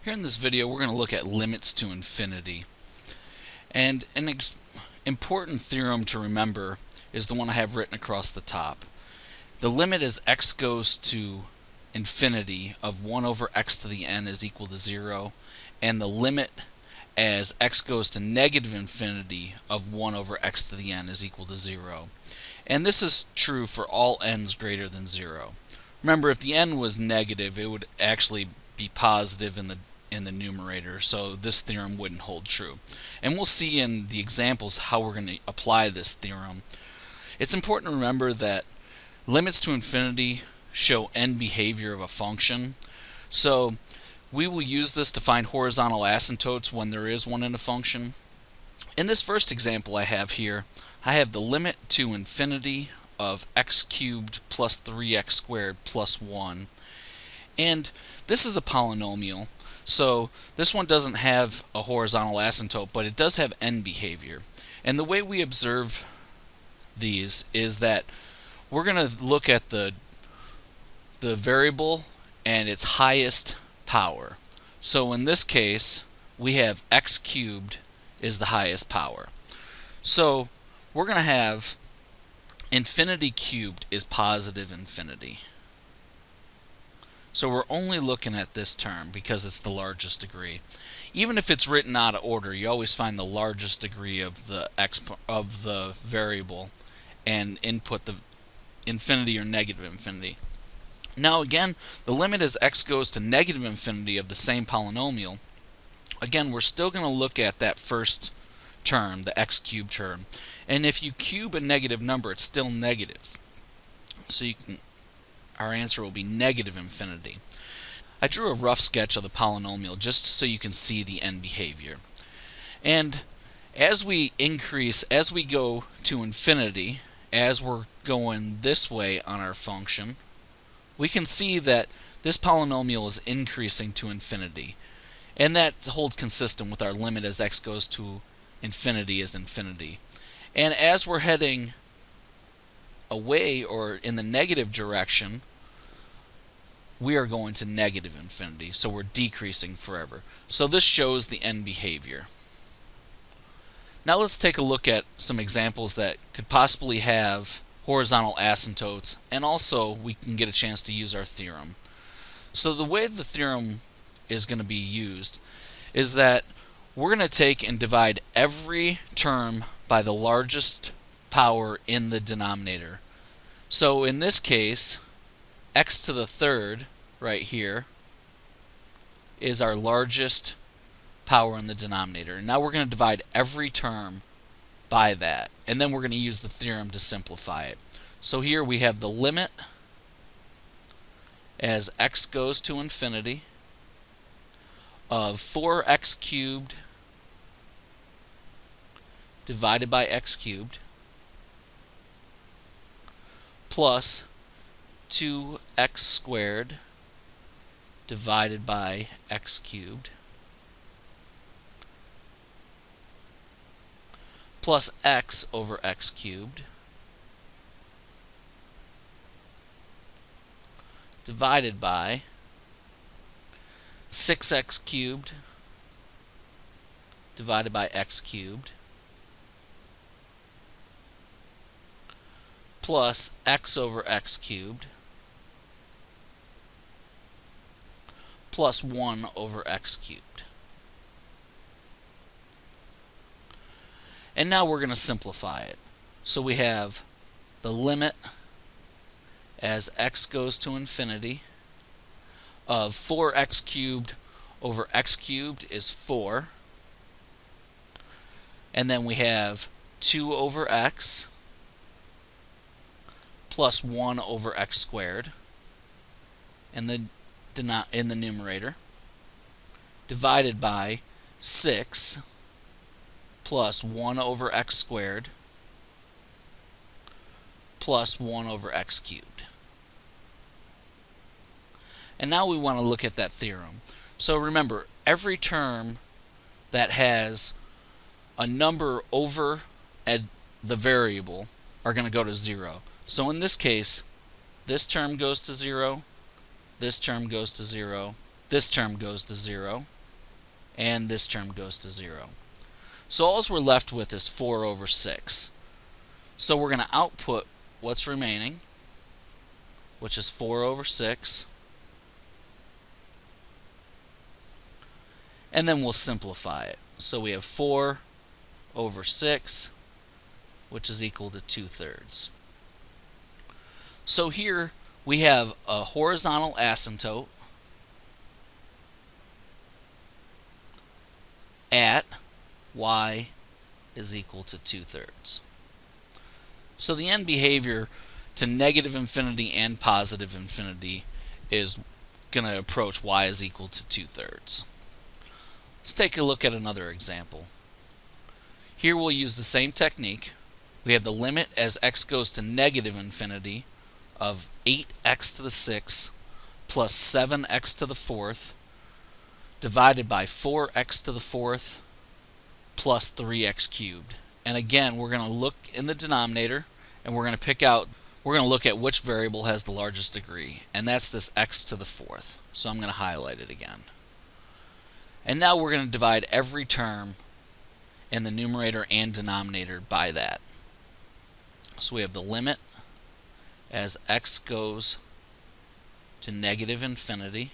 Here in this video we're going to look at limits to infinity. And an important theorem to remember is the one I have written across the top. The limit as x goes to infinity of 1 over x to the n is equal to 0, and the limit as x goes to negative infinity of 1 over x to the n is equal to 0. And this is true for all n's greater than 0. Remember, if the n was negative, it would actually be positive in the numerator, so this theorem wouldn't hold true. And we'll see in the examples how we're going to apply this theorem. It's important to remember that limits to infinity show n behavior of a function. So we will use this to find horizontal asymptotes when there is one in a function. In this first example I have here, I have the limit to infinity of x cubed plus 3x squared plus 1. And this is a polynomial, so this one doesn't have a horizontal asymptote, but it does have n behavior. And the way we observe these is that we're going to look at the variable and its highest power. So in this case, we have x cubed is the highest power. So we're going to have infinity cubed is positive infinity. So we're only looking at this term because it's the largest degree. Even if it's written out of order, you always find the largest degree of the variable and input the infinity or negative infinity. Now again, the limit as x goes to negative infinity of the same polynomial. Again, we're still going to look at that first term, the x cubed term. And if you cube a negative number, it's still negative. So our answer will be negative infinity. I drew a rough sketch of the polynomial just so you can see the n behavior. And as we increase, as we go to infinity, as we're going this way on our function, we can see that this polynomial is increasing to infinity. And that holds consistent with our limit as x goes to infinity is infinity. And as we're heading away or in the negative direction, we are going to negative infinity, so we're decreasing forever. So this shows the n behavior. Now let's take a look at some examples that could possibly have horizontal asymptotes, and also we can get a chance to use our theorem. So the way the theorem is going to be used is that we're going to take and divide every term by the largest power in the denominator. So in this case, x to the third right here is our largest power in the denominator. And now we're going to divide every term by that, and then we're going to use the theorem to simplify it. So here we have the limit as x goes to infinity of 4x cubed divided by x cubed plus 2x squared divided by x cubed plus x over x cubed divided by 6x cubed divided by x cubed plus x over x cubed plus 1 over x cubed. And now we're going to simplify it. So we have the limit as x goes to infinity of 4x cubed over x cubed is 4. And then we have 2 over x plus 1 over x squared in the numerator divided by 6 plus 1 over x squared plus 1 over x cubed. And now we want to look at that theorem. So remember, every term that has a number over the variable are going to go to 0. So in this case, this term goes to 0, this term goes to 0, this term goes to 0, and this term goes to 0. So all we're left with is 4 over 6. So we're going to output what's remaining, which is 4 over 6, and then we'll simplify it. So we have 4 over 6, which is equal to 2/3. So here we have a horizontal asymptote at y is equal to 2/3. So the end behavior to negative infinity and positive infinity is going to approach y is equal to 2/3. Let's take a look at another example. Here we'll use the same technique. We have the limit as x goes to negative infinity of 8x to the 6th plus 7x to the 4th divided by 4x to the 4th plus 3x cubed. And again, we're going to look in the denominator and we're going to look at which variable has the largest degree, and that's this x to the 4th. So I'm going to highlight it again. And now we're going to divide every term in the numerator and denominator by that. So we have the limit as x goes to negative infinity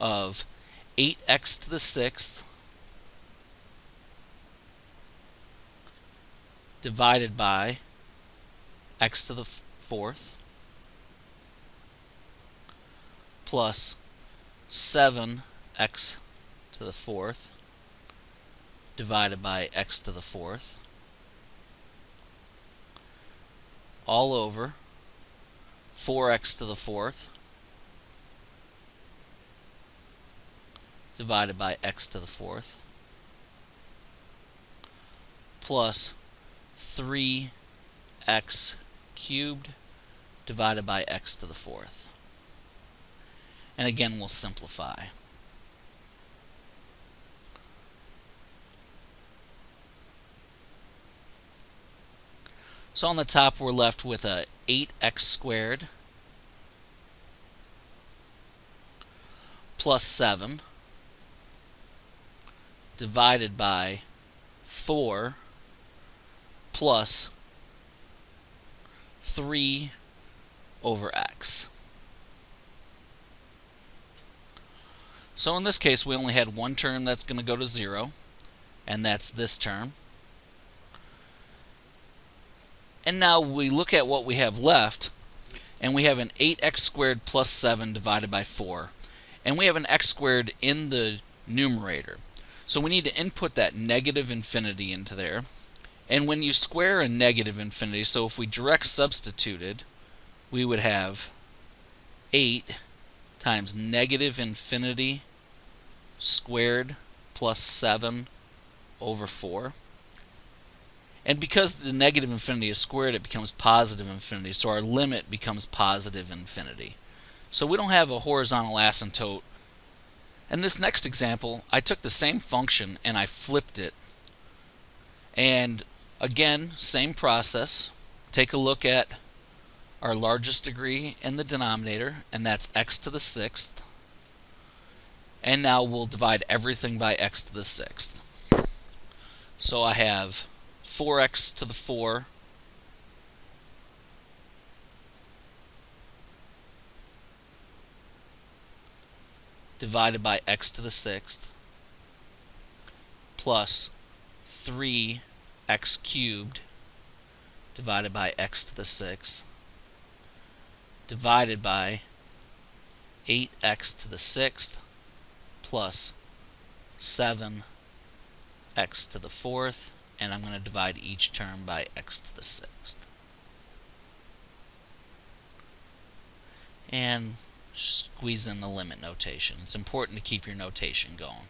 of 8x to the 6th divided by x to the 4th plus 7x to the 4th divided by x to the 4th all over 4x to the 4th divided by x to the 4th plus 3x cubed divided by x to the 4th. And again, we'll simplify. So on the top, we're left with a 8x squared plus 7 divided by 4 plus 3 over x. So in this case, we only had one term that's going to go to 0, and that's this term. And now we look at what we have left, and we have an 8x squared plus 7 divided by 4. And we have an x squared in the numerator. So we need to input that negative infinity into there. And when you square a negative infinity, so if we direct substituted, we would have 8 times negative infinity squared plus 7 over 4. And because the negative infinity is squared, it becomes positive infinity. So our limit becomes positive infinity. So we don't have a horizontal asymptote. In this next example, I took the same function and I flipped it. And again, same process. Take a look at our largest degree in the denominator, and that's x to the 6th. And now we'll divide everything by x to the 6th. So I have 4x to the 4 divided by x to the 6th plus 3x cubed divided by x to the 6th divided by 8x to the 6th plus 7x to the 4th, and I'm going to divide each term by x to the 6th. And squeeze in the limit notation. It's important to keep your notation going.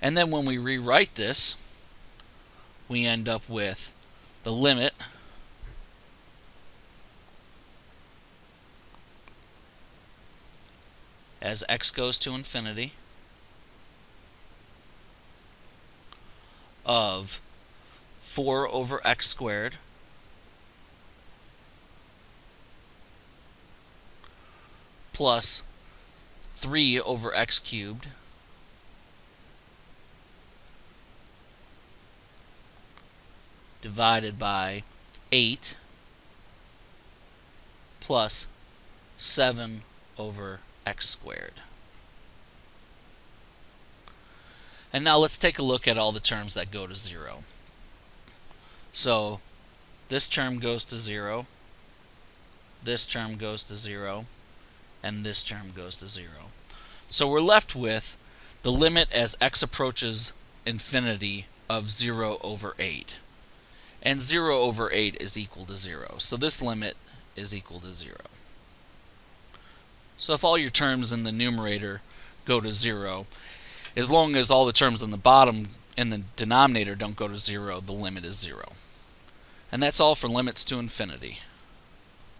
And then when we rewrite this, we end up with the limit as x goes to infinity of 4 over x squared plus 3 over x cubed divided by 8 plus 7 over x squared. And now let's take a look at all the terms that go to 0. So this term goes to 0, this term goes to 0, and this term goes to 0. So we're left with the limit as x approaches infinity of 0 over 8. And 0 over 8 is equal to 0. So this limit is equal to 0. So if all your terms in the numerator go to 0, as long as all the terms in the bottom in the denominator don't go to 0, the limit is 0. And that's all for limits to infinity.